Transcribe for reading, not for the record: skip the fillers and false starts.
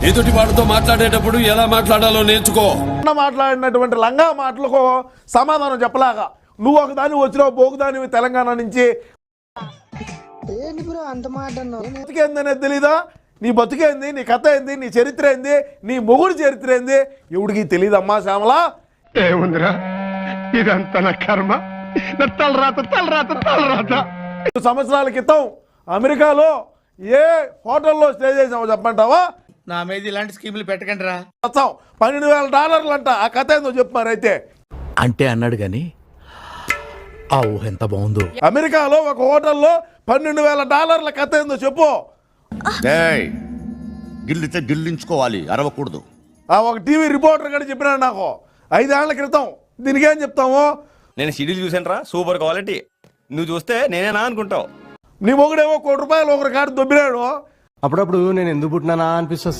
ఎదుటి వాడితో మాట్లాడేటప్పుడు ఎలా మాట్లాడాలో నేర్చుకో. మాట్లాడినటువంటి లంగా మాటలకు సమాధానం చెప్పలాగా నువ్వు ఒకదాని వచ్చినావు బోగుదాని తెలంగాణ నుంచి బతికేందనేది తెలీదా? నీ బతికేంది, నీ కథ ఏంది, నీ చరిత్ర ఏంది, నీ మొగుడు చరిత్ర ఏంది ఎవడికి తెలియదమ్మా శ్యామలా. ఏముందిరా ఇదంతా నా కర్మ, తలరాత తలరాత తలరాత. 2 సంవత్సరాల క్రితం అమెరికాలో ఏ హోటల్లో స్టే చేసామో చెప్పంటావా? నా మీద ఇలాంటి స్కీములు పెట్టకండి రా. $12,000 అంట. ఆ కథ ఏందో చెప్పు మరి అయితే. అంటే అన్నాడు గాని ఆ ఊహ ఎంత బాగుందో. అమెరికాలో ఒక హోటల్లో $12,000 కథ ఏందో చెప్పు. గిల్లితే గిల్లించుకోవాలి, అరవకూడదు. ఆ ఒక టీవీ రిపోర్టర్ కూడా చెప్పినాడు నాకు 5 ఏళ్ల క్రితం. దీనికేం చెప్తాము? నేను షెడ్యూల్ చూసాను రా, సూపర్ క్వాలిటీ. నువ్వు చూస్తే నేనేనా అనుకుంటావు. నీ మొగుడేమో ₹1 ఒకరి కాడు దొబ్బినాడు. అప్పుడప్పుడు నేను ఎందుకు పుట్టినానా అనిపిస్తుంది.